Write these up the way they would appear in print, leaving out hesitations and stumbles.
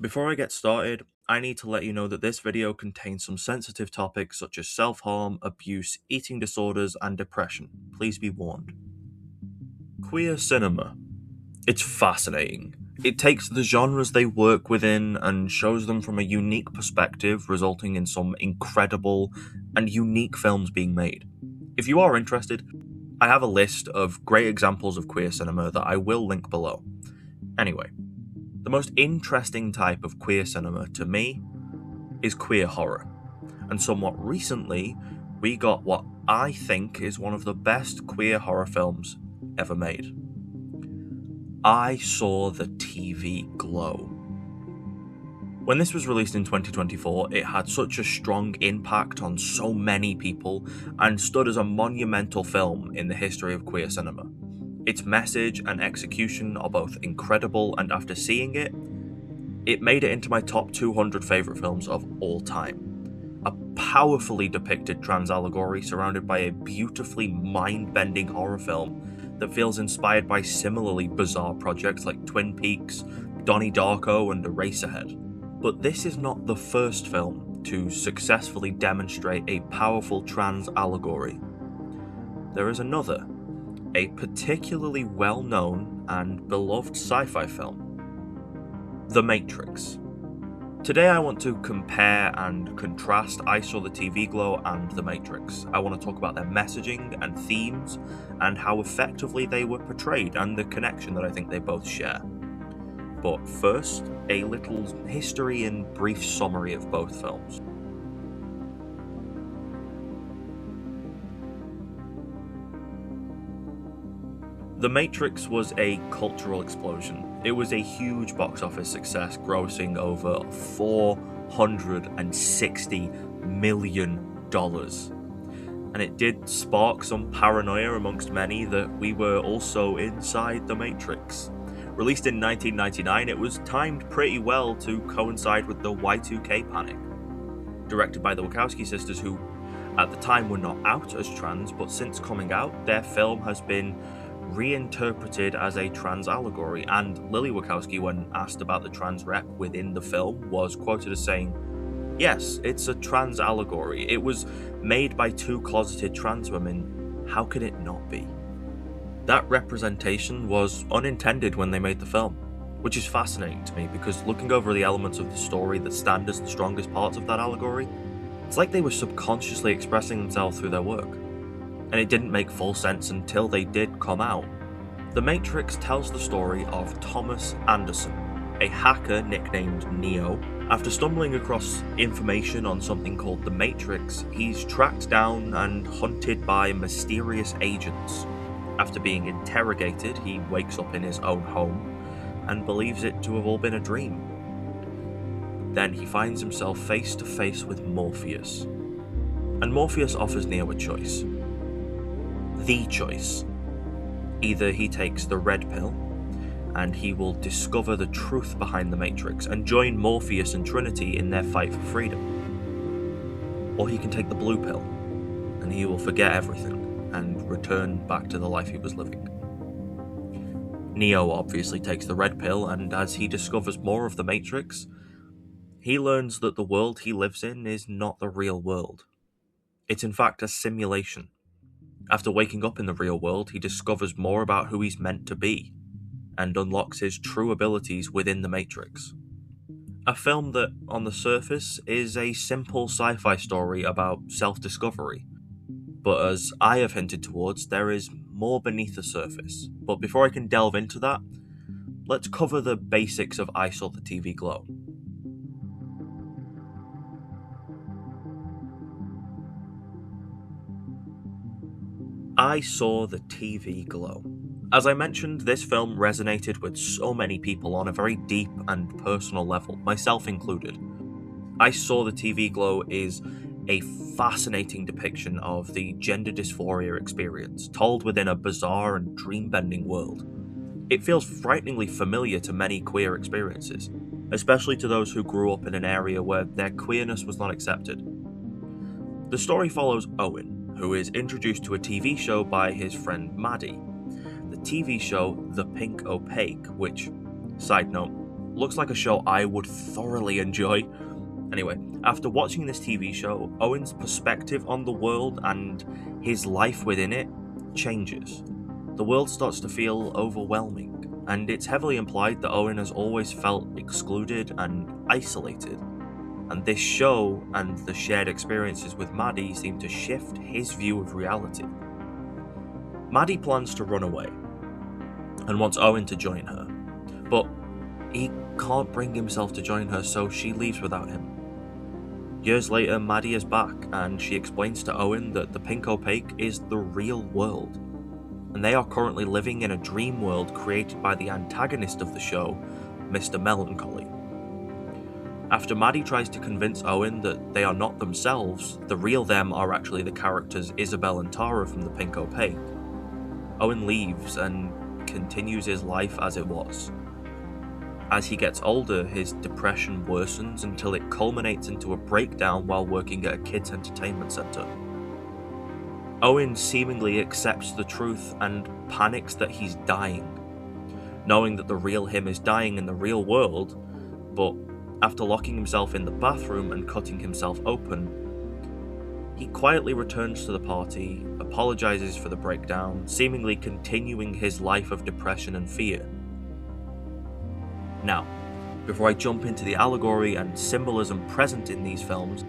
Before I get started, I need to let you know that this video contains some sensitive topics such as self-harm, abuse, eating disorders, and depression. Please be warned. Queer cinema. It's fascinating. It takes the genres they work within and shows them from a unique perspective, resulting in some incredible and unique films being made. If you are interested, I have a list of great examples of queer cinema that I will link below. Anyway, the most interesting type of queer cinema to me is queer horror. And somewhat recently, we got what I think is one of the best queer horror films ever made. I Saw the TV Glow. When this was released in 2024, it had such a strong impact on so many people and stood as a monumental film in the history of queer cinema. Its message and execution are both incredible, and after seeing it, it made it into my top 200 favourite films of all time. A powerfully depicted trans allegory surrounded by a beautifully mind-bending horror film that feels inspired by similarly bizarre projects like Twin Peaks, Donnie Darko, and Eraserhead. But this is not the first film to successfully demonstrate a powerful trans allegory. There is another, a particularly well-known and beloved sci-fi film, The Matrix. Today I want to compare and contrast I Saw the TV Glow and The Matrix. I want to talk about their messaging and themes and how effectively they were portrayed and the connection that I think they both share. But first, a little history and brief summary of both films. The Matrix was a cultural explosion. It was a huge box office success, grossing over $460 million. And it did spark some paranoia amongst many that we were also inside the Matrix. Released in 1999, it was timed pretty well to coincide with the Y2K panic. Directed by the Wachowski sisters, who at the time were not out as trans, but since coming out, their film has been reinterpreted as a trans allegory, and Lily Wachowski, when asked about the trans rep within the film, was quoted as saying, "Yes, it's a trans allegory. It was made by two closeted trans women. How could it not be?" That representation was unintended when they made the film, which is fascinating to me because looking over the elements of the story that stand as the strongest parts of that allegory, it's like they were subconsciously expressing themselves through their work. And it didn't make full sense until they did come out. The Matrix tells the story of Thomas Anderson, a hacker nicknamed Neo. After stumbling across information on something called the Matrix, he's tracked down and hunted by mysterious agents. After being interrogated, he wakes up in his own home and believes it to have all been a dream. Then he finds himself face to face with Morpheus. And Morpheus offers Neo a choice. The choice. Either he takes the red pill, and he will discover the truth behind the Matrix and join Morpheus and Trinity in their fight for freedom. Or he can take the blue pill, and he will forget everything and return back to the life he was living. Neo obviously takes the red pill, and as he discovers more of the Matrix, he learns that the world he lives in is not the real world. It's in fact a simulation. After waking up in the real world, he discovers more about who he's meant to be, and unlocks his true abilities within the Matrix. A film that, on the surface, is a simple sci-fi story about self-discovery. But as I have hinted towards, there is more beneath the surface. But before I can delve into that, let's cover the basics of I Saw the TV Glow. I Saw the TV Glow. As I mentioned, this film resonated with so many people on a very deep and personal level, myself included. I Saw the TV Glow is a fascinating depiction of the gender dysphoria experience, told within a bizarre and dream-bending world. It feels frighteningly familiar to many queer experiences, especially to those who grew up in an area where their queerness was not accepted. The story follows Owen, who is introduced to a TV show by his friend Maddie. The TV show The Pink Opaque, which, side note, looks like a show I would thoroughly enjoy. Anyway, after watching this TV show, Owen's perspective on the world and his life within it changes. The world starts to feel overwhelming, and it's heavily implied that Owen has always felt excluded and isolated. And this show and the shared experiences with Maddie seem to shift his view of reality. Maddie plans to run away and wants Owen to join her, but he can't bring himself to join her, so she leaves without him. Years later, Maddie is back, and she explains to Owen that the pink opaque is the real world, and they are currently living in a dream world created by the antagonist of the show, Mr. Melancholy. After Maddie tries to convince Owen that they are not themselves, the real them are actually the characters Isabel and Tara from the pink opaque, Owen leaves and continues his life as it was. As he gets older, his depression worsens until it culminates into a breakdown while working at a kids' entertainment center. Owen seemingly accepts the truth and panics that he's dying, knowing that the real him is dying in the real world, but after locking himself in the bathroom and cutting himself open, he quietly returns to the party, apologizes for the breakdown, seemingly continuing his life of depression and fear. Now, before I jump into the allegory and symbolism present in these films,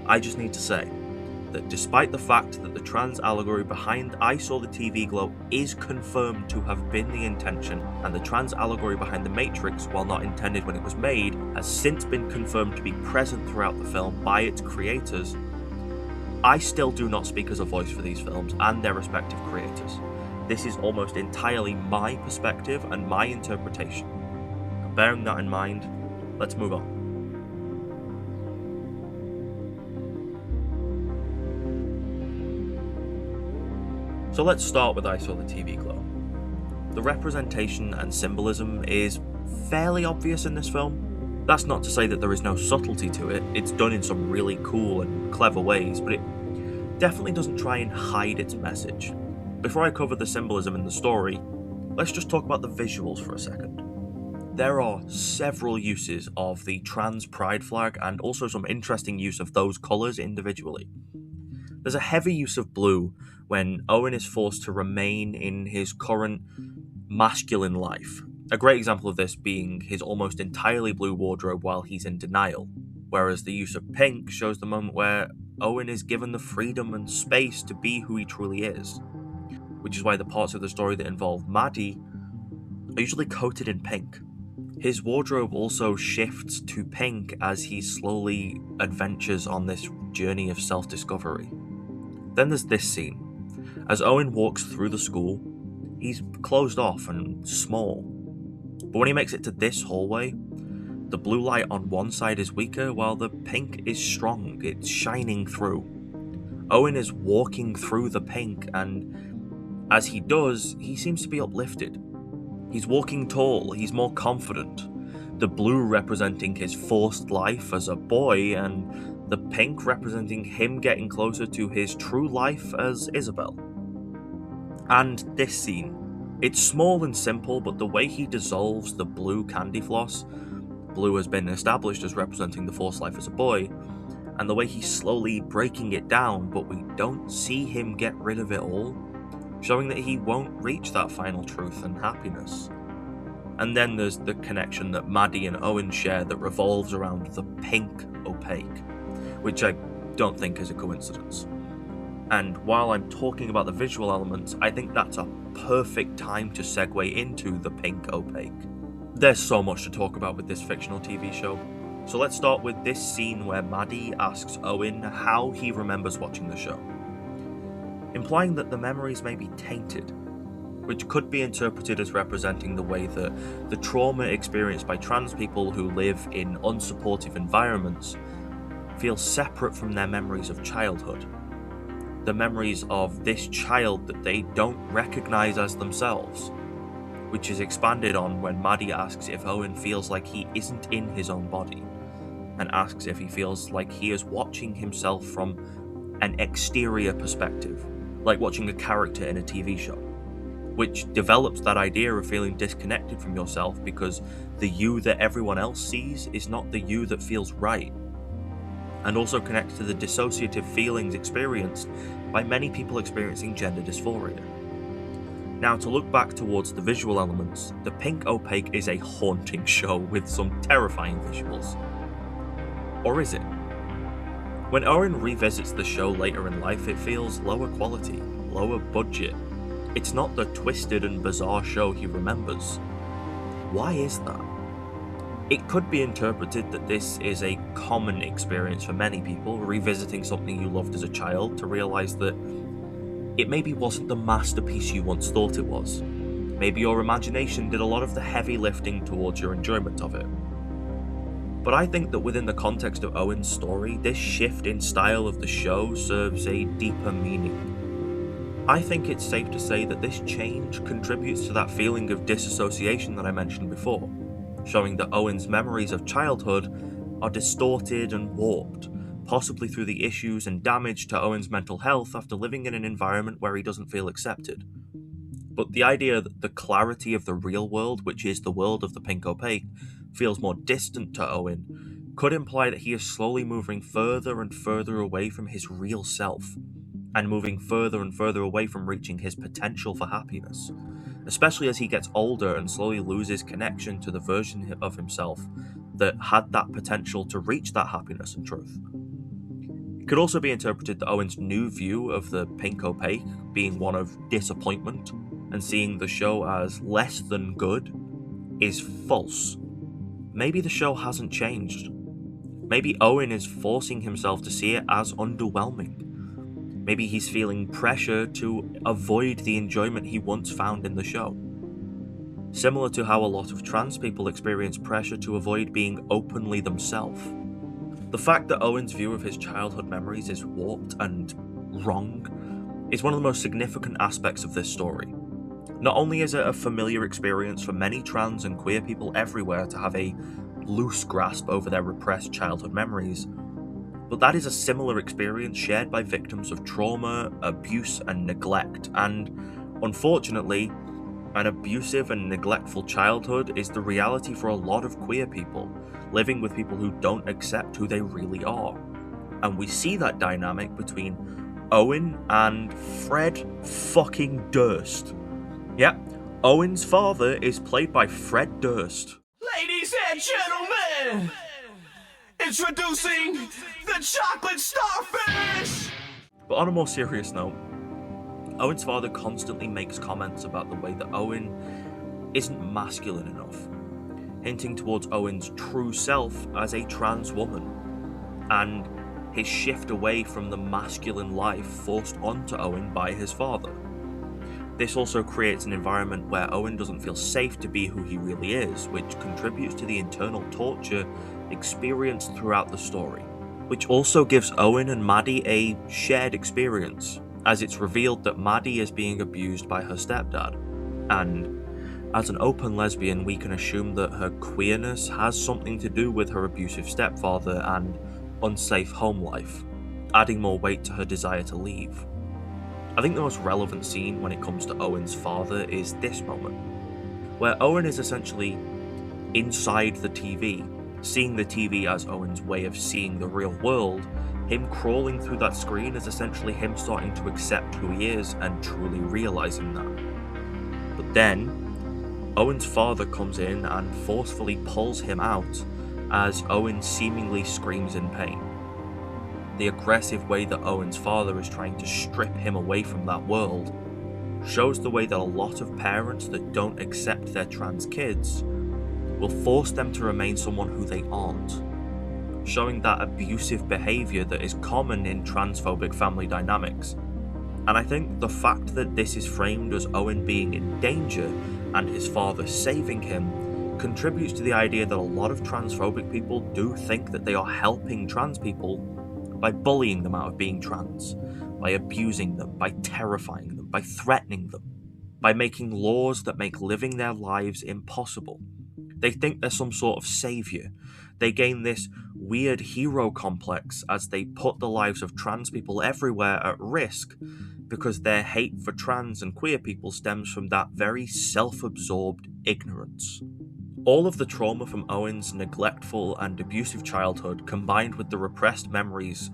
I just need to say that despite the fact that the trans allegory behind I Saw the TV Glow is confirmed to have been the intention, and the trans allegory behind The Matrix, while not intended when it was made, has since been confirmed to be present throughout the film by its creators, I still do not speak as a voice for these films and their respective creators. This is almost entirely my perspective and my interpretation. Bearing that in mind, let's move on. So let's start with I Saw the TV Glow. The representation and symbolism is fairly obvious in this film. That's not to say that there is no subtlety to it. It's done in some really cool and clever ways, but it definitely doesn't try and hide its message. Before I cover the symbolism in the story, let's just talk about the visuals for a second. There are several uses of the trans pride flag and also some interesting use of those colours individually. There's a heavy use of blue when Owen is forced to remain in his current masculine life. A great example of this being his almost entirely blue wardrobe while he's in denial, whereas the use of pink shows the moment where Owen is given the freedom and space to be who he truly is, which is why the parts of the story that involve Maddie are usually coated in pink. His wardrobe also shifts to pink as he slowly adventures on this journey of self-discovery. Then there's this scene. As Owen walks through the school, he's closed off and small. But when he makes it to this hallway, the blue light on one side is weaker while the pink is strong, it's shining through. Owen is walking through the pink, and as he does, he seems to be uplifted. He's walking tall, he's more confident. The blue representing his forced life as a boy, and the pink representing him getting closer to his true life as Isabel. And this scene, it's small and simple, but the way he dissolves the blue candy floss, blue has been established as representing the forced life as a boy, and the way he's slowly breaking it down, but we don't see him get rid of it all, showing that he won't reach that final truth and happiness. And then there's the connection that Maddie and Owen share that revolves around the pink opaque, which I don't think is a coincidence. And while I'm talking about the visual elements, I think that's a perfect time to segue into the pink opaque. There's so much to talk about with this fictional TV show, so let's start with this scene where Maddie asks Owen how he remembers watching the show, implying that the memories may be tainted, which could be interpreted as representing the way that the trauma experienced by trans people who live in unsupportive environments feel separate from their memories of childhood. The memories of this child that they don't recognize as themselves, which is expanded on when Maddie asks if Owen feels like he isn't in his own body, and asks if he feels like he is watching himself from an exterior perspective, like watching a character in a TV show. which develops that idea of feeling disconnected from yourself because the you that everyone else sees is not the you that feels right, and also connects to the dissociative feelings experienced by many people experiencing gender dysphoria. Now, to look back towards the visual elements, The Pink Opaque is a haunting show with some terrifying visuals. Or is it? When Owen revisits the show later in life, it feels lower quality, lower budget. It's not the twisted and bizarre show he remembers. Why is that? It could be interpreted that this is a common experience for many people, revisiting something you loved as a child to realise that it maybe wasn't the masterpiece you once thought it was. Maybe your imagination did a lot of the heavy lifting towards your enjoyment of it. But I think that within the context of Owen's story, this shift in style of the show serves a deeper meaning. I think it's safe to say that this change contributes to that feeling of disassociation that I mentioned before, showing that Owen's memories of childhood are distorted and warped, possibly through the issues and damage to Owen's mental health after living in an environment where he doesn't feel accepted. But the idea that the clarity of the real world, which is the world of the Pink Opaque, feels more distant to Owen, could imply that he is slowly moving further and further away from his real self, and moving further and further away from reaching his potential for happiness, especially as he gets older and slowly loses connection to the version of himself that had that potential to reach that happiness and truth. It could also be interpreted that Owen's new view of the Pink Opaque being one of disappointment and seeing the show as less than good is false. Maybe the show hasn't changed. Maybe Owen is forcing himself to see it as underwhelming. Maybe he's feeling pressure to avoid the enjoyment he once found in the show. Similar to how a lot of trans people experience pressure to avoid being openly themselves. The fact that Owen's view of his childhood memories is warped and wrong is one of the most significant aspects of this story. Not only is it a familiar experience for many trans and queer people everywhere to have a loose grasp over their repressed childhood memories, but that is a similar experience shared by victims of trauma, abuse, and neglect, and unfortunately, an abusive and neglectful childhood is the reality for a lot of queer people, living with people who don't accept who they really are. And we see that dynamic between Owen and Fred fucking Durst. Yep, Owen's father is played by Fred Durst. Ladies and gentlemen, introducing the chocolate starfish! But on a more serious note, Owen's father constantly makes comments about the way that Owen isn't masculine enough, hinting towards Owen's true self as a trans woman, and his shift away from the masculine life forced onto Owen by his father. This also creates an environment where Owen doesn't feel safe to be who he really is, which contributes to the internal torture experienced throughout the story, which also gives Owen and Maddie a shared experience, as it's revealed that Maddie is being abused by her stepdad, and as an open lesbian we can assume that her queerness has something to do with her abusive stepfather and unsafe home life, adding more weight to her desire to leave. I think the most relevant scene when it comes to Owen's father is this moment, where Owen is essentially inside the TV, seeing the TV as Owen's way of seeing the real world. Him crawling through that screen is essentially him starting to accept who he is and truly realizing that. But then, Owen's father comes in and forcefully pulls him out as Owen seemingly screams in pain. The aggressive way that Owen's father is trying to strip him away from that world shows the way that a lot of parents that don't accept their trans kids will force them to remain someone who they aren't, showing that abusive behaviour that is common in transphobic family dynamics. And I think the fact that this is framed as Owen being in danger and his father saving him contributes to the idea that a lot of transphobic people do think that they are helping trans people by bullying them out of being trans, by abusing them, by terrifying them, by threatening them, by making laws that make living their lives impossible. They think they're some sort of saviour, They gain this weird hero complex as they put the lives of trans people everywhere at risk because their hate for trans and queer people stems from that very self-absorbed ignorance. All of the trauma from Owen's neglectful and abusive childhood, combined with the repressed memories,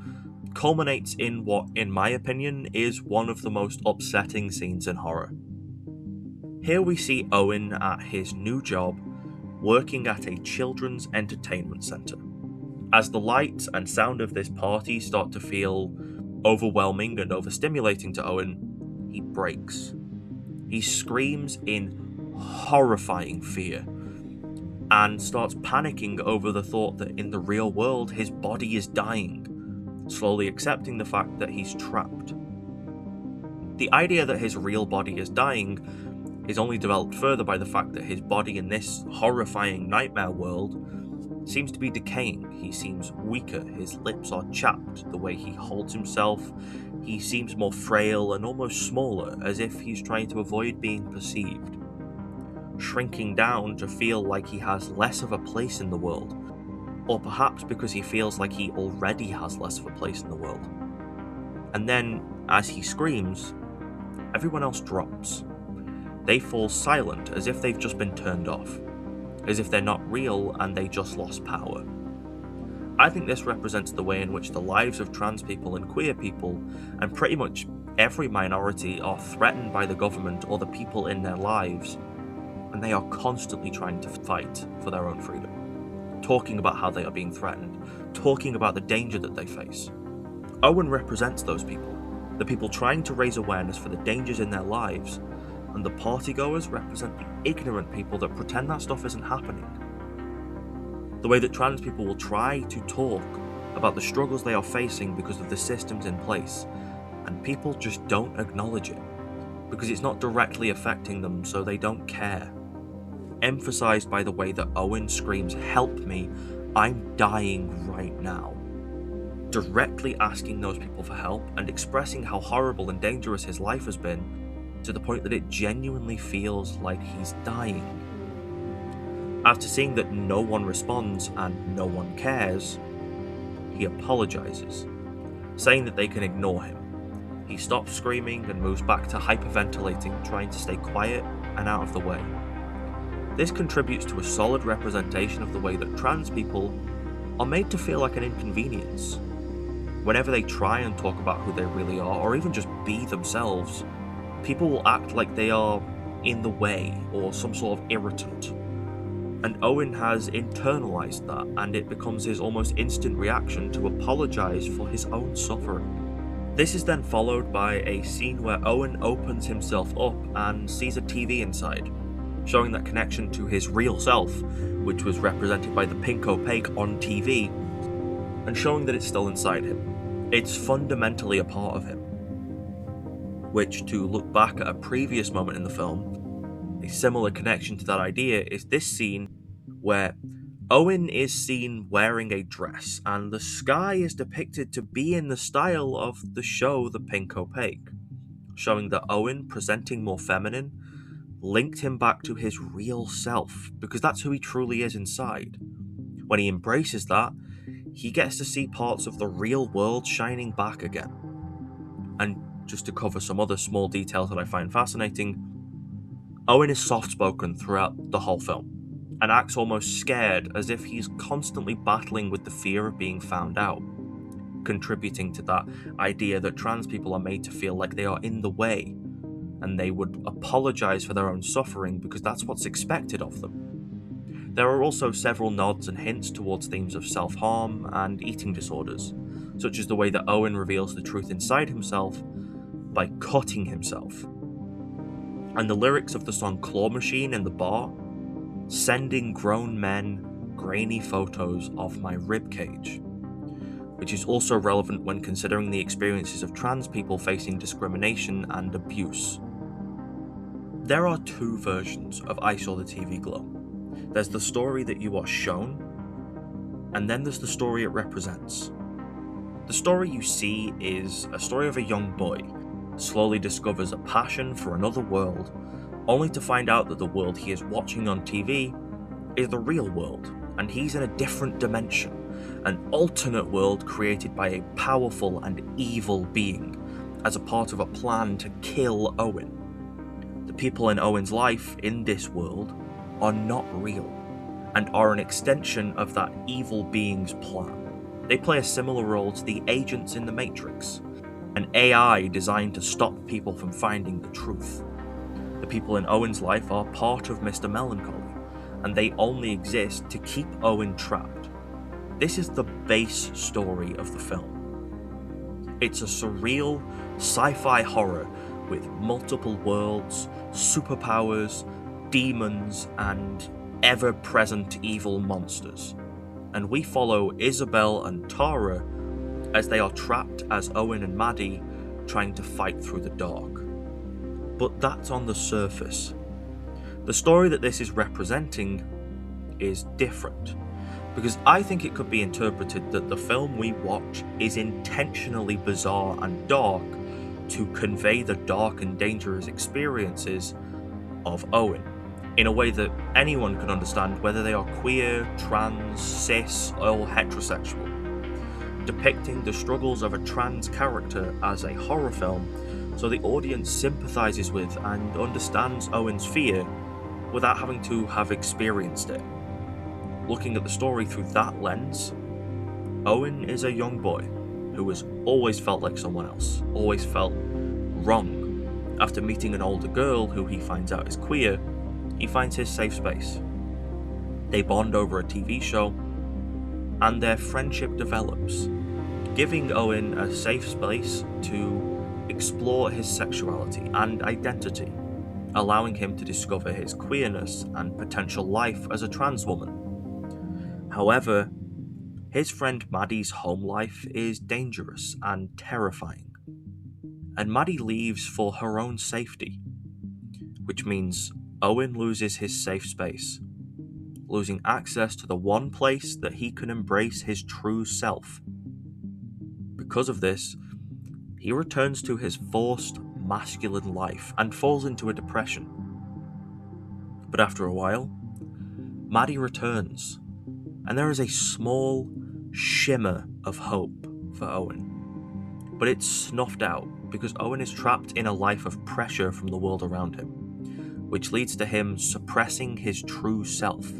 culminates in what, in my opinion, is one of the most upsetting scenes in horror. Here we see Owen at his new job, working at a children's entertainment centre. As the lights and sound of this party start to feel overwhelming and overstimulating to Owen, he breaks. He screams in horrifying fear and starts panicking over the thought that in the real world his body is dying, slowly accepting the fact that he's trapped. The idea that his real body is dying is only developed further by the fact that his body in this horrifying nightmare world seems to be decaying. He seems weaker, his lips are chapped, the way he holds himself, he seems more frail and almost smaller, as if he's trying to avoid being perceived, shrinking down to feel like he has less of a place in the world, or perhaps because he feels like he already has less of a place in the world. And then, as he screams, everyone else drops. They fall silent, as if they've just been turned off, as if they're not real and they just lost power. I think this represents the way in which the lives of trans people and queer people, and pretty much every minority, are threatened by the government or the people in their lives, and they are constantly trying to fight for their own freedom, talking about how they are being threatened, talking about the danger that they face. Owen represents those people, the people trying to raise awareness for the dangers in their lives, and the partygoers represent the ignorant people that pretend that stuff isn't happening. The way that trans people will try to talk about the struggles they are facing because of the systems in place, and people just don't acknowledge it, because it's not directly affecting them, so they don't care. Emphasized by the way that Owen screams, "Help me, I'm dying right now." Directly asking those people for help and expressing how horrible and dangerous his life has been, to the point that it genuinely feels like he's dying. After seeing that no one responds and no one cares, he apologizes, saying that they can ignore him. He stops screaming and moves back to hyperventilating, trying to stay quiet and out of the way. This contributes to a solid representation of the way that trans people are made to feel like an inconvenience. Whenever they try and talk about who they really are, or even just be themselves, people will act like they are in the way or some sort of irritant. And Owen has internalized that, and it becomes his almost instant reaction to apologize for his own suffering. This is then followed by a scene where Owen opens himself up and sees a TV inside, showing that connection to his real self, which was represented by the pink opaque on TV, and showing that it's still inside him. It's fundamentally a part of him. Which, to look back at a previous moment in the film, a similar connection to that idea is this scene where Owen is seen wearing a dress, and the sky is depicted to be in the style of the show The Pink Opaque, showing that Owen, presenting more feminine, linked him back to his real self, because that's who he truly is inside. When he embraces that, he gets to see parts of the real world shining back again. And just to cover some other small details that I find fascinating, Owen is soft-spoken throughout the whole film, and acts almost scared, as if he's constantly battling with the fear of being found out, contributing to that idea that trans people are made to feel like they are in the way, and they would apologize for their own suffering because that's what's expected of them. There are also several nods and hints towards themes of self-harm and eating disorders, such as the way that Owen reveals the truth inside himself by cutting himself. And the lyrics of the song Claw Machine in the bar, sending grown men grainy photos of my ribcage, which is also relevant when considering the experiences of trans people facing discrimination and abuse. There are two versions of I Saw the TV Glow. There's the story that you are shown, and then there's the story it represents. The story you see is a story of a young boy slowly discovers a passion for another world, only to find out that the world he is watching on TV is the real world, and he's in a different dimension, an alternate world created by a powerful and evil being as a part of a plan to kill Owen. The people in Owen's life in this world are not real and are an extension of that evil being's plan. They play a similar role to the agents in the Matrix, an AI designed to stop people from finding the truth. The people in Owen's life are part of Mr. Melancholy, and they only exist to keep Owen trapped. This is the base story of the film. It's a surreal sci-fi horror with multiple worlds, superpowers, demons, and ever-present evil monsters. And we follow Isabel and Tara as they are trapped as Owen and Maddie trying to fight through the dark. But that's on the surface. The story that this is representing is different, because I think it could be interpreted that the film we watch is intentionally bizarre and dark to convey the dark and dangerous experiences of Owen, in a way that anyone can understand, whether they are queer, trans, cis, or heterosexual. Depicting the struggles of a trans character as a horror film, so the audience sympathises with and understands Owen's fear without having to have experienced it. Looking at the story through that lens, Owen is a young boy who has always felt like someone else, always felt wrong. After meeting an older girl who he finds out is queer, he finds his safe space. They bond over a TV show, and their friendship develops, giving Owen a safe space to explore his sexuality and identity, allowing him to discover his queerness and potential life as a trans woman. However, his friend Maddie's home life is dangerous and terrifying, and Maddie leaves for her own safety, which means Owen loses his safe space, losing access to the one place that he can embrace his true self. Because of this, he returns to his forced masculine life and falls into a depression. But after a while, Maddie returns, and there is a small shimmer of hope for Owen. But it's snuffed out because Owen is trapped in a life of pressure from the world around him, which leads to him suppressing his true self.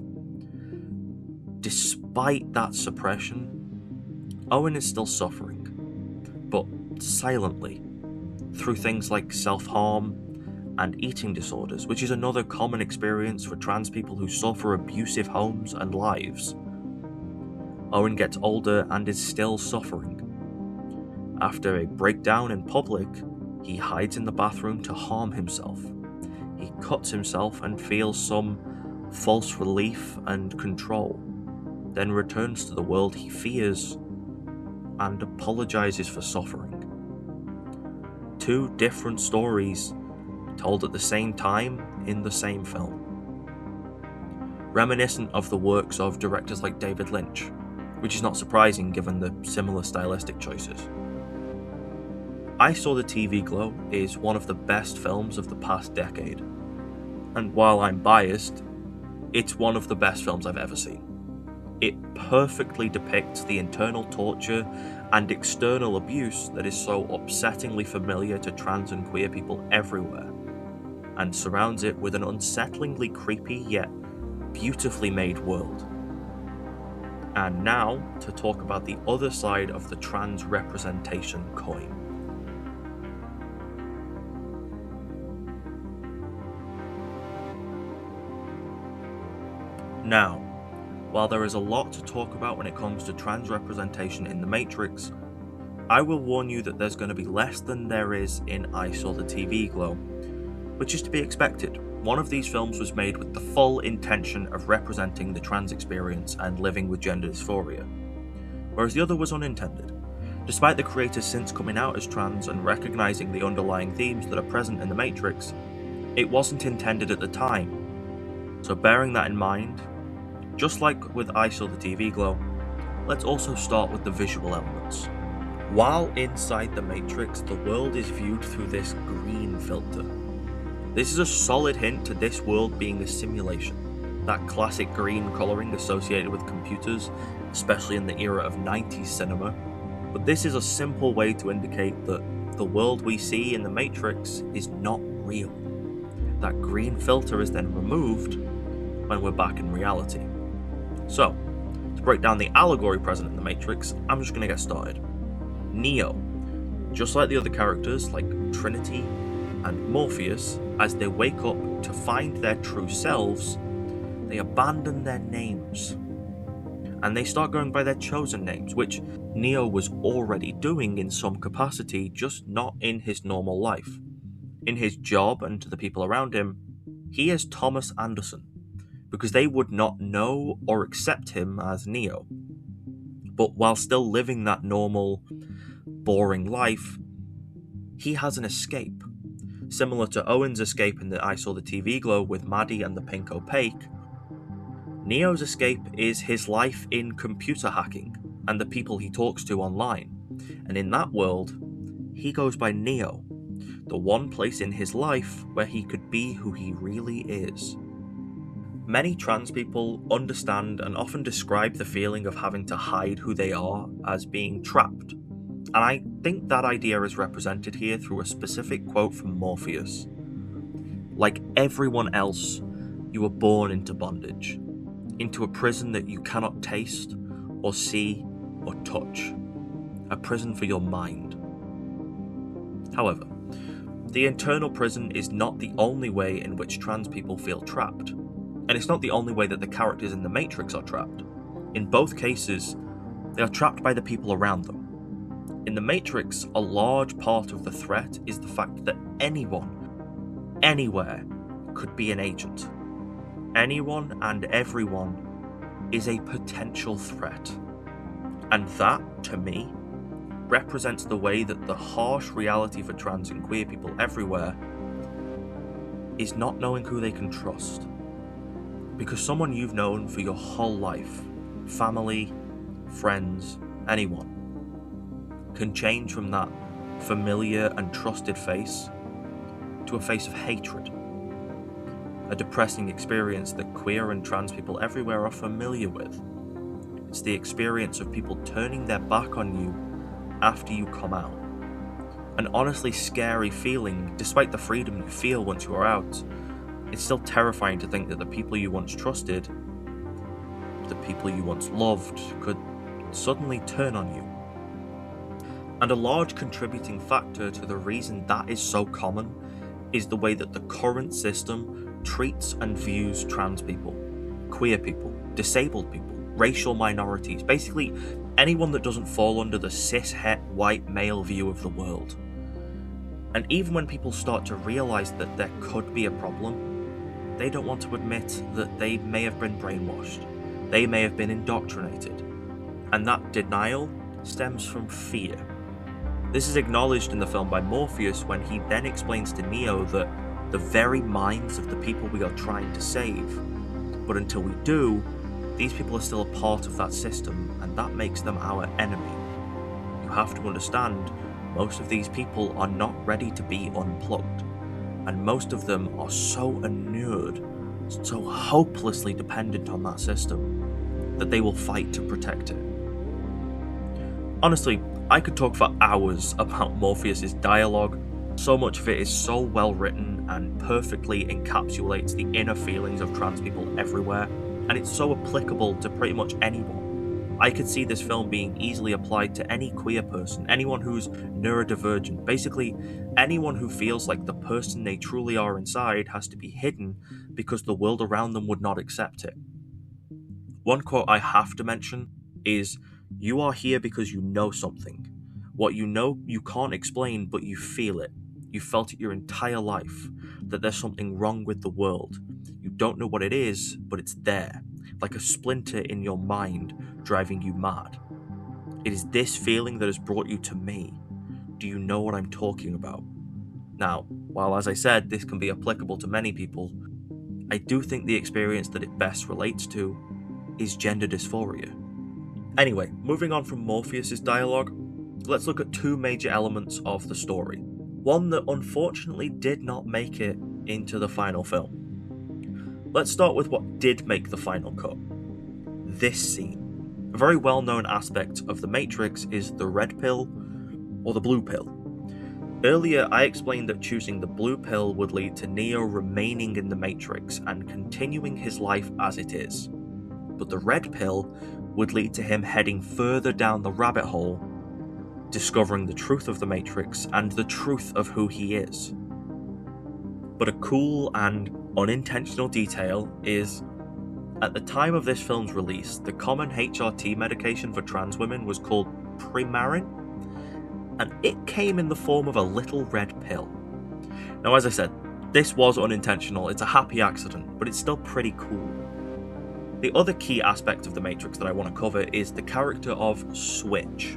Despite that suppression, Owen is still suffering, but silently, through things like self-harm and eating disorders, which is another common experience for trans people who suffer abusive homes and lives. Owen gets older and is still suffering. After a breakdown in public, he hides in the bathroom to harm himself. He cuts himself and feels some false relief and control, then returns to the world he fears and apologizes for suffering. Two different stories told at the same time in the same film. Reminiscent of the works of directors like David Lynch, which is not surprising given the similar stylistic choices. I Saw the TV Glow is one of the best films of the past decade, and while I'm biased, it's one of the best films I've ever seen. It perfectly depicts the internal torture and external abuse that is so upsettingly familiar to trans and queer people everywhere, and surrounds it with an unsettlingly creepy yet beautifully made world. And now, to talk about the other side of the trans representation coin. Now, while there is a lot to talk about when it comes to trans representation in The Matrix, I will warn you that there's going to be less than there is in I Saw the TV Glow, which is to be expected. One of these films was made with the full intention of representing the trans experience and living with gender dysphoria, whereas the other was unintended. Despite the creators since coming out as trans and recognizing the underlying themes that are present in The Matrix, it wasn't intended at the time. So bearing that in mind, just like with I Saw the TV Glow, let's also start with the visual elements. While inside the Matrix, the world is viewed through this green filter. This is a solid hint to this world being a simulation. that classic green colouring associated with computers, especially in the era of 90s cinema, but this is a simple way to indicate that the world we see in the Matrix is not real. That green filter is then removed when we're back in reality. So, to break down the allegory present in the Matrix, I'm just going to get started. Neo, just like the other characters like Trinity and Morpheus, as they wake up to find their true selves, they abandon their names and they start going by their chosen names, which Neo was already doing in some capacity, just not in his normal life. In his job and to the people around him, he is Thomas Anderson, because they would not know or accept him as Neo. But while still living that normal, boring life, he has an escape. Similar to Owen's escape in the I Saw the TV Globe with Maddie and the Pink Opaque, Neo's escape is his life in computer hacking and the people he talks to online. And in that world, he goes by Neo, the one place in his life where he could be who he really is. Many trans people understand and often describe the feeling of having to hide who they are as being trapped. And I think that idea is represented here through a specific quote from Morpheus. Like everyone else, you were born into bondage, into a prison that you cannot taste or see or touch, a prison for your mind. However, the internal prison is not the only way in which trans people feel trapped, and it's not the only way that the characters in the Matrix are trapped. In both cases, they are trapped by the people around them. In the Matrix, a large part of the threat is the fact that anyone, anywhere, could be an agent. Anyone and everyone is a potential threat. And that, to me, represents the way that the harsh reality for trans and queer people everywhere is not knowing who they can trust. Because someone you've known for your whole life, family, friends, anyone, can change from that familiar and trusted face to a face of hatred. A depressing experience that queer and trans people everywhere are familiar with. It's the experience of people turning their back on you after you come out. An honestly scary feeling, despite the freedom you feel once you are out. It's still terrifying to think that the people you once trusted, the people you once loved, could suddenly turn on you. And a large contributing factor to the reason that is so common is the way that the current system treats and views trans people, queer people, disabled people, racial minorities, basically anyone that doesn't fall under the cis-het white male view of the world. And even when people start to realise that there could be a problem, they don't want to admit that they may have been brainwashed, they may have been indoctrinated, and that denial stems from fear. This is acknowledged in the film by Morpheus when he then explains to Neo that the very minds of the people we are trying to save, but until we do, these people are still a part of that system, and that makes them our enemy. You have to understand, most of these people are not ready to be unplugged, and most of them are so inured, so hopelessly dependent on that system, that they will fight to protect it. Honestly, I could talk for hours about Morpheus' dialogue. So much of it is so well written and perfectly encapsulates the inner feelings of trans people everywhere, and it's so applicable to pretty much anyone. I could see this film being easily applied to any queer person, anyone who's neurodivergent, basically anyone who feels like the person they truly are inside has to be hidden because the world around them would not accept it. One quote I have to mention is, "You are here because you know something. What you know you can't explain, but you feel it. You felt it your entire life, that there's something wrong with the world. You don't know what it is, but it's there, like a splinter in your mind, driving you mad. It is this feeling that has brought you to me. Do you know what I'm talking about?" Now, while as I said, this can be applicable to many people, I do think the experience that it best relates to is gender dysphoria. Anyway, moving on from Morpheus' dialogue, let's look at two major elements of the story. One that unfortunately did not make it into the final film. let's start with what did make the final cut. This scene. A very well-known aspect of the Matrix is the red pill or the blue pill. Earlier, I explained that choosing the blue pill would lead to Neo remaining in the Matrix and continuing his life as it is. But the red pill would lead to him heading further down the rabbit hole, discovering the truth of the Matrix and the truth of who he is. But a cool and unintentional detail is, at the time of this film's release, the common HRT medication for trans women was called Premarin, and it came in the form of a little red pill. Now, as I said, this was unintentional, it's a happy accident, but it's still pretty cool. The other key aspect of the Matrix that I want to cover is the character of Switch.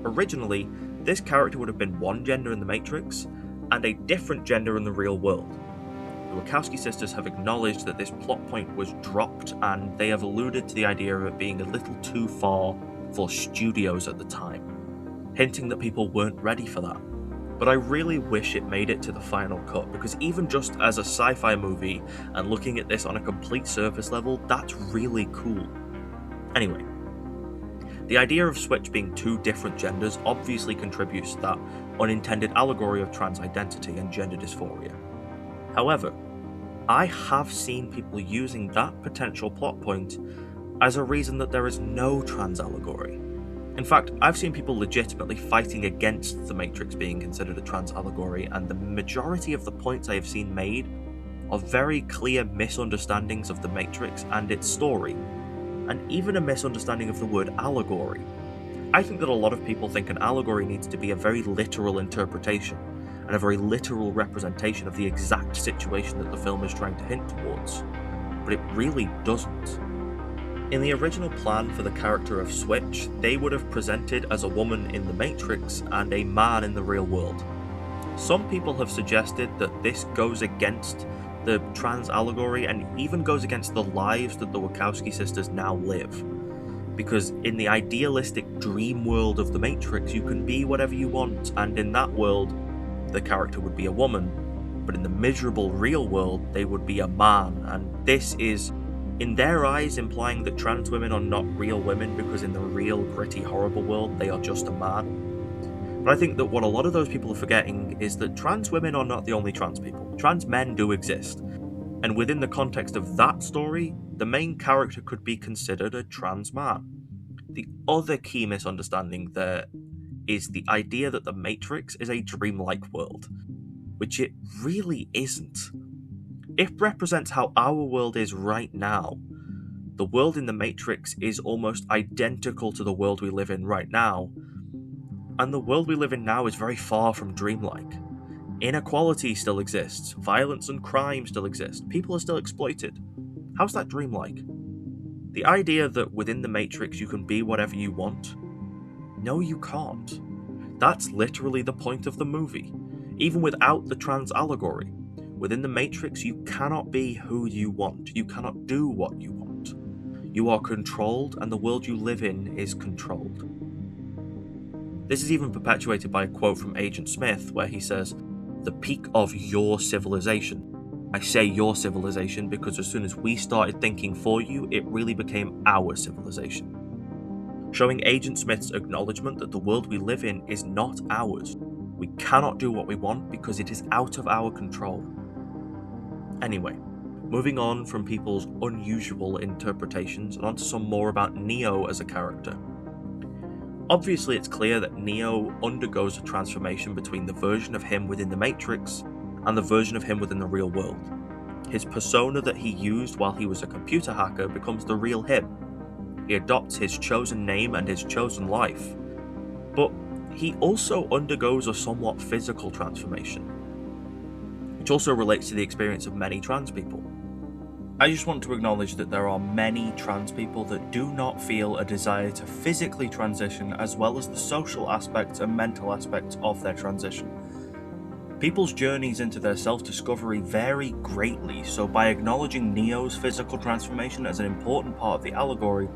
Originally, this character would have been one gender in the Matrix, and a different gender in the real world. The Wachowski sisters have acknowledged that this plot point was dropped, and they have alluded to the idea of it being a little too far for studios at the time, hinting that people weren't ready for that. But I really wish it made it to the final cut, because even just as a sci-fi movie and looking at this on a complete surface level, that's really cool. Anyway, the idea of Switch being two different genders obviously contributes to that unintended allegory of trans identity and gender dysphoria. However, I have seen people using that potential plot point as a reason that there is no trans allegory. In fact, I've seen people legitimately fighting against the Matrix being considered a trans allegory, and the majority of the points I have seen made are very clear misunderstandings of the Matrix and its story, and even a misunderstanding of the word allegory. I think that a lot of people think an allegory needs to be a very literal interpretation, and a very literal representation of the exact situation that the film is trying to hint towards, but it really doesn't. In the original plan for the character of Switch, they would have presented as a woman in the Matrix and a man in the real world. Some people have suggested that this goes against the trans allegory and even goes against the lives that the Wachowski sisters now live. Because in the idealistic dream world of the Matrix, you can be whatever you want, and in that world, the character would be a woman, but in the miserable real world, they would be a man, and this is, in their eyes, implying that trans women are not real women because in the real, gritty, horrible world, they are just a man. But I think that what a lot of those people are forgetting is that trans women are not the only trans people. Trans men do exist, and within the context of that story, the main character could be considered a trans man. The other key misunderstanding there is the idea that the Matrix is a dreamlike world, which it really isn't. It represents how our world is right now. The world in the Matrix is almost identical to the world we live in right now, and the world we live in now is very far from dreamlike. Inequality still exists, violence and crime still exist, people are still exploited. How's that dreamlike? The idea that within the Matrix you can be whatever you want? No, you can't. That's literally the point of the movie. Even without the trans allegory, within the Matrix you cannot be who you want. You cannot do what you want. You are controlled, and the world you live in is controlled. This is even perpetuated by a quote from Agent Smith where he says, "The peak of your civilization." I say your civilization because as soon as we started thinking for you, it really became our civilization. Showing Agent Smith's acknowledgement that the world we live in is not ours. We cannot do what we want because it is out of our control. Anyway, moving on from people's unusual interpretations and onto some more about Neo as a character. Obviously, it's clear that Neo undergoes a transformation between the version of him within the Matrix and the version of him within the real world. His persona that he used while he was a computer hacker becomes the real him. He adopts his chosen name and his chosen life. But he also undergoes a somewhat physical transformation, which also relates to the experience of many trans people. I just want to acknowledge that there are many trans people that do not feel a desire to physically transition, as well as the social aspects and mental aspects of their transition. People's journeys into their self-discovery vary greatly, so by acknowledging Neo's physical transformation as an important part of the allegory,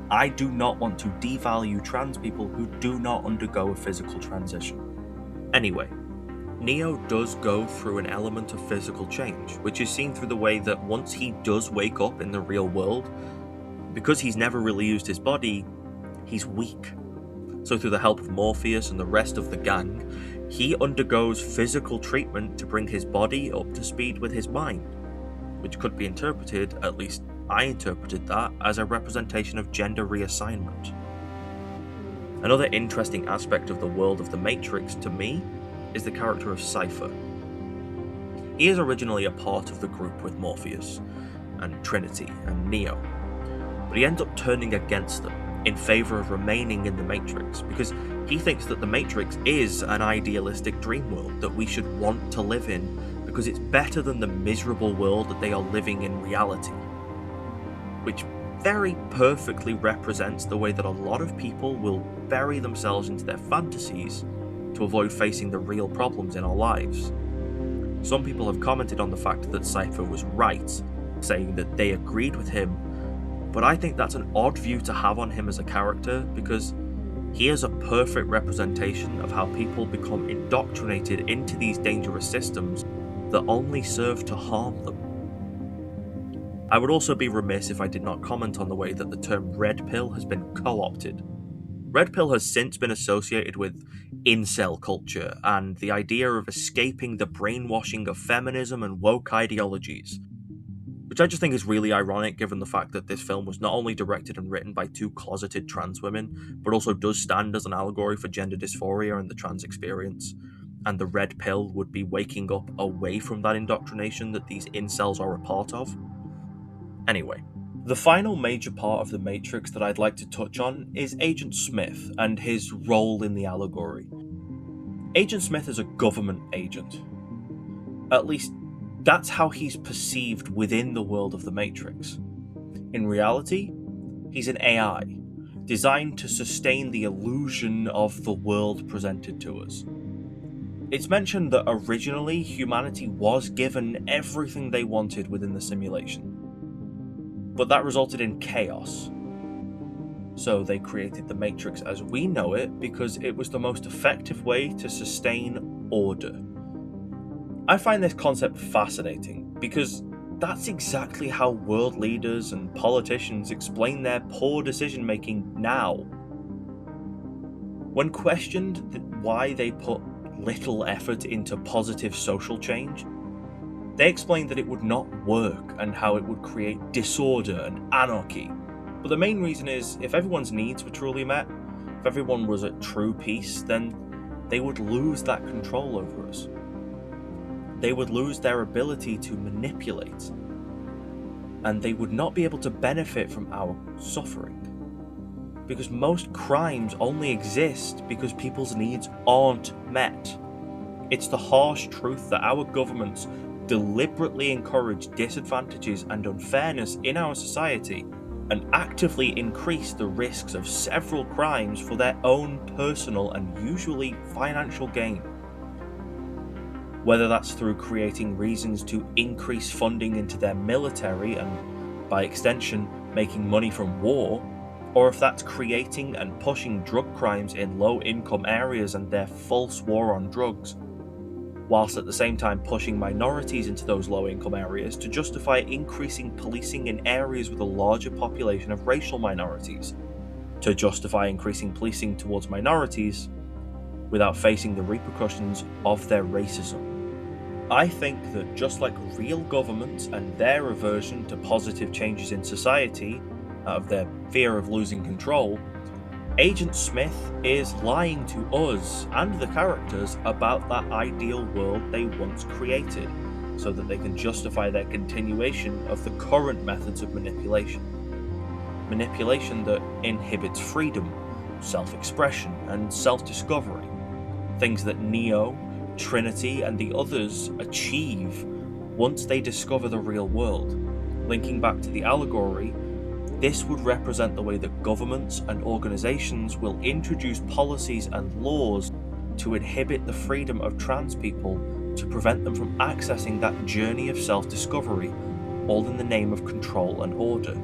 I do not want to devalue trans people who do not undergo a physical transition. Anyway, Neo does go through an element of physical change, which is seen through the way that once he does wake up in the real world, because he's never really used his body, he's weak. So through the help of Morpheus and the rest of the gang, he undergoes physical treatment to bring his body up to speed with his mind, which could be interpreted, at least I interpreted that, as a representation of gender reassignment. Another interesting aspect of the world of the Matrix, to me, is the character of Cypher. He is originally a part of the group with Morpheus, and Trinity, and Neo, but he ends up turning against them in favour of remaining in the Matrix, because he thinks that the Matrix is an idealistic dream world that we should want to live in, because it's better than the miserable world that they are living in reality. Which very perfectly represents the way that a lot of people will bury themselves into their fantasies to avoid facing the real problems in our lives. Some people have commented on the fact that Cypher was right, saying that they agreed with him, but I think that's an odd view to have on him as a character, because he is a perfect representation of how people become indoctrinated into these dangerous systems that only serve to harm them. I would also be remiss if I did not comment on the way that the term red pill has been co-opted. Red pill has since been associated with incel culture and the idea of escaping the brainwashing of feminism and woke ideologies, which I just think is really ironic given the fact that this film was not only directed and written by two closeted trans women, but also does stand as an allegory for gender dysphoria and the trans experience, and the red pill would be waking up away from that indoctrination that these incels are a part of. Anyway, the final major part of the Matrix that I'd like to touch on is Agent Smith and his role in the allegory. Agent Smith is a government agent. At least, that's how he's perceived within the world of the Matrix. In reality, he's an AI, designed to sustain the illusion of the world presented to us. It's mentioned that originally humanity was given everything they wanted within the simulation, but that resulted in chaos. So they created the Matrix as we know it because it was the most effective way to sustain order. I find this concept fascinating because that's exactly how world leaders and politicians explain their poor decision making now. When questioned why they put little effort into positive social change, they explained that it would not work and how it would create disorder and anarchy. But the main reason is, if everyone's needs were truly met, if everyone was at true peace, then they would lose that control over us. They would lose their ability to manipulate, and they would not be able to benefit from our suffering. Because most crimes only exist because people's needs aren't met. It's the harsh truth that our governments deliberately encourage disadvantages and unfairness in our society and actively increase the risks of several crimes for their own personal and usually financial gain. Whether that's through creating reasons to increase funding into their military and, by extension, making money from war, or if that's creating and pushing drug crimes in low-income areas and their false war on drugs, whilst at the same time pushing minorities into those low-income areas to justify increasing policing in areas with a larger population of racial minorities, to justify increasing policing towards minorities without facing the repercussions of their racism. I think that just like real governments and their aversion to positive changes in society, out of their fear of losing control, Agent Smith is lying to us and the characters about that ideal world they once created, so that they can justify their continuation of the current methods of manipulation. Manipulation that inhibits freedom, self-expression, and self-discovery, things that Neo, Trinity, and the others achieve once they discover the real world. Linking back to the allegory, this would represent the way that governments and organizations will introduce policies and laws to inhibit the freedom of trans people to prevent them from accessing that journey of self-discovery, all in the name of control and order.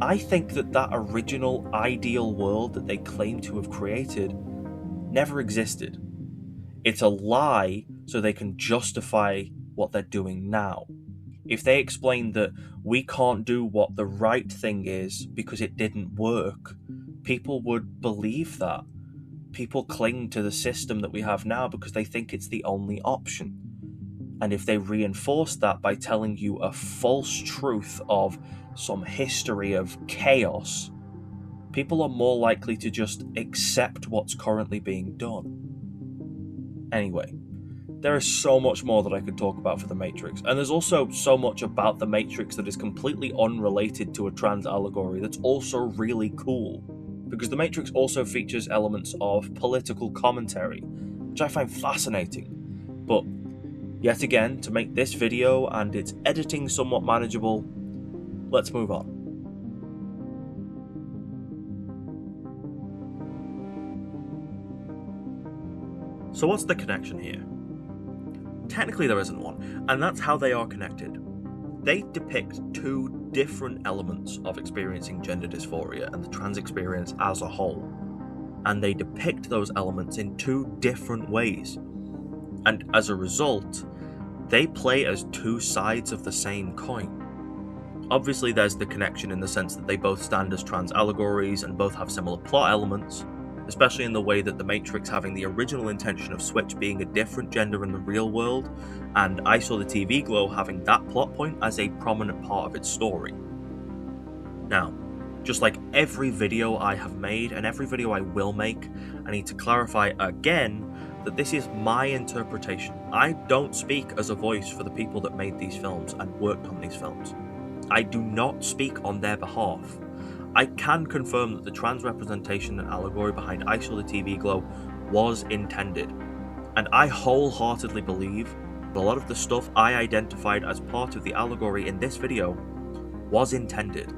I think that original ideal world that they claim to have created never existed. It's a lie so they can justify what they're doing now. If they explain that we can't do what the right thing is because it didn't work, people would believe that. People cling to the system that we have now because they think it's the only option. And if they reinforce that by telling you a false truth of some history of chaos, people are more likely to just accept what's currently being done. Anyway, there is so much more that I could talk about for The Matrix, and there's also so much about The Matrix that is completely unrelated to a trans allegory that's also really cool, because The Matrix also features elements of political commentary, which I find fascinating. But yet again, to make this video and its editing somewhat manageable, let's move on. So what's the connection here? Technically there isn't one, and that's how they are connected. They depict two different elements of experiencing gender dysphoria and the trans experience as a whole, and they depict those elements in two different ways. And as a result, they play as two sides of the same coin. Obviously there's the connection in the sense that they both stand as trans allegories and both have similar plot elements, especially in the way that The Matrix having the original intention of Switch being a different gender in the real world, and I Saw the TV Glow having that plot point as a prominent part of its story. Now, just like every video I have made and every video I will make, I need to clarify again that this is my interpretation. I don't speak as a voice for the people that made these films and worked on these films. I do not speak on their behalf. I can confirm that the trans representation and allegory behind I Saw the TV Glow was intended, and I wholeheartedly believe that a lot of the stuff I identified as part of the allegory in this video was intended.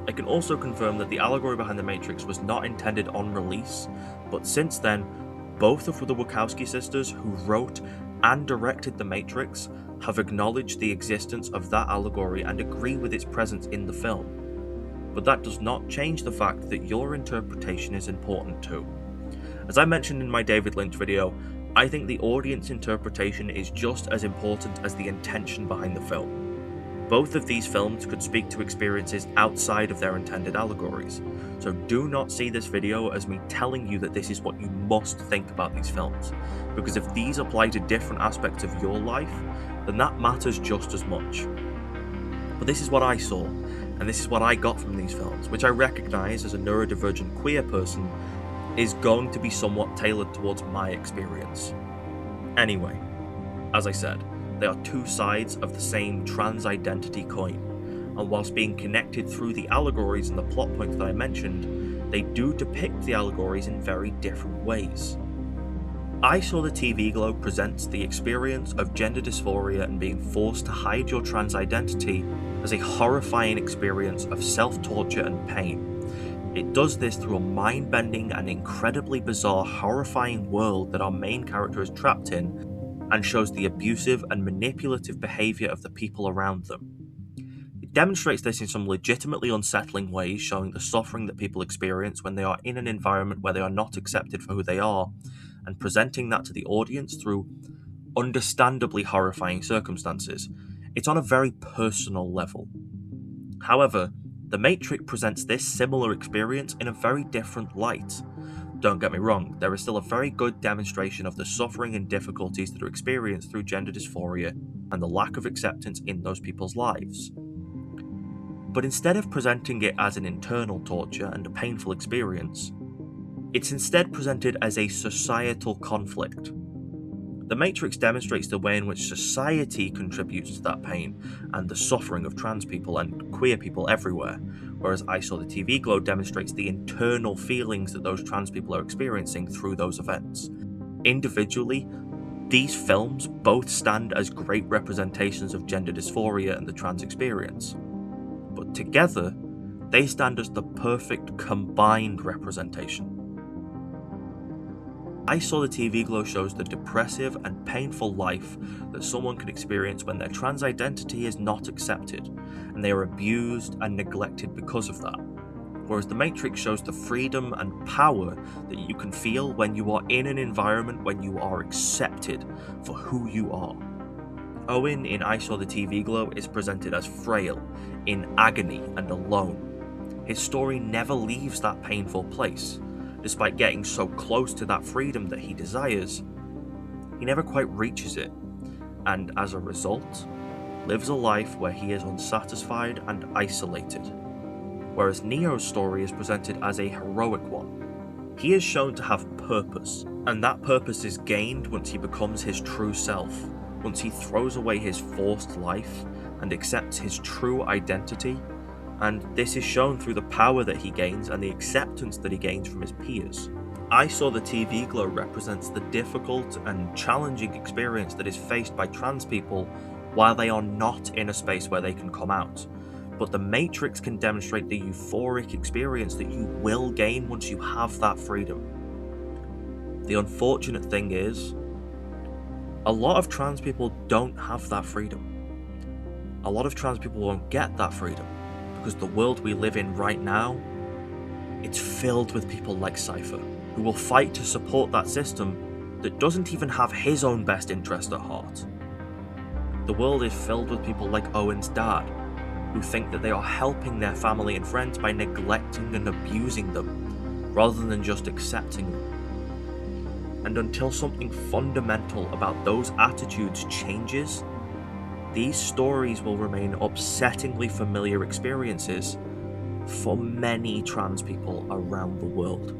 I can also confirm that the allegory behind The Matrix was not intended on release, but since then, both of the Wachowski sisters who wrote and directed The Matrix have acknowledged the existence of that allegory and agree with its presence in the film. But that does not change the fact that your interpretation is important too. As I mentioned in my David Lynch video, I think the audience interpretation is just as important as the intention behind the film. Both of these films could speak to experiences outside of their intended allegories, so do not see this video as me telling you that this is what you must think about these films, because if these apply to different aspects of your life, then that matters just as much. But this is what I saw, and this is what I got from these films, which I recognise as a neurodivergent queer person is going to be somewhat tailored towards my experience. Anyway, as I said, they are two sides of the same trans identity coin, and whilst being connected through the allegories and the plot points that I mentioned, they do depict the allegories in very different ways. I Saw the TV Glow presents the experience of gender dysphoria and being forced to hide your trans identity as a horrifying experience of self-torture and pain. It does this through a mind-bending and incredibly bizarre, horrifying world that our main character is trapped in, and shows the abusive and manipulative behaviour of the people around them. It demonstrates this in some legitimately unsettling ways, showing the suffering that people experience when they are in an environment where they are not accepted for who they are, and presenting that to the audience through understandably horrifying circumstances. It's on a very personal level. However, The Matrix presents this similar experience in a very different light. Don't get me wrong, there is still a very good demonstration of the suffering and difficulties that are experienced through gender dysphoria and the lack of acceptance in those people's lives. But instead of presenting it as an internal torture and a painful experience, it's instead presented as a societal conflict. The Matrix demonstrates the way in which society contributes to that pain and the suffering of trans people and queer people everywhere, whereas I Saw the TV Glow demonstrates the internal feelings that those trans people are experiencing through those events. Individually, these films both stand as great representations of gender dysphoria and the trans experience, but together, they stand as the perfect combined representation. I Saw the TV Glow shows the depressive and painful life that someone can experience when their trans identity is not accepted, and they are abused and neglected because of that. whereas The Matrix shows the freedom and power that you can feel when you are in an environment when you are accepted for who you are. Owen in I Saw the TV Glow is presented as frail, in agony and alone. His story never leaves that painful place. Despite getting so close to that freedom that he desires, he never quite reaches it, and as a result, lives a life where he is unsatisfied and isolated. Whereas Neo's story is presented as a heroic one. He is shown to have purpose, and that purpose is gained once he becomes his true self, once he throws away his forced life and accepts his true identity, and this is shown through the power that he gains and the acceptance that he gains from his peers. I Saw the TV Glow represents the difficult and challenging experience that is faced by trans people while they are not in a space where they can come out. But The Matrix can demonstrate the euphoric experience that you will gain once you have that freedom. The unfortunate thing is, a lot of trans people don't have that freedom. A lot of trans people won't get that freedom because the world we live in right now, it's filled with people like Cypher, who will fight to support that system that doesn't even have his own best interest at heart. The world is filled with people like Owen's dad, who think that they are helping their family and friends by neglecting and abusing them, rather than just accepting them. And until something fundamental about those attitudes changes, these stories will remain upsettingly familiar experiences for many trans people around the world.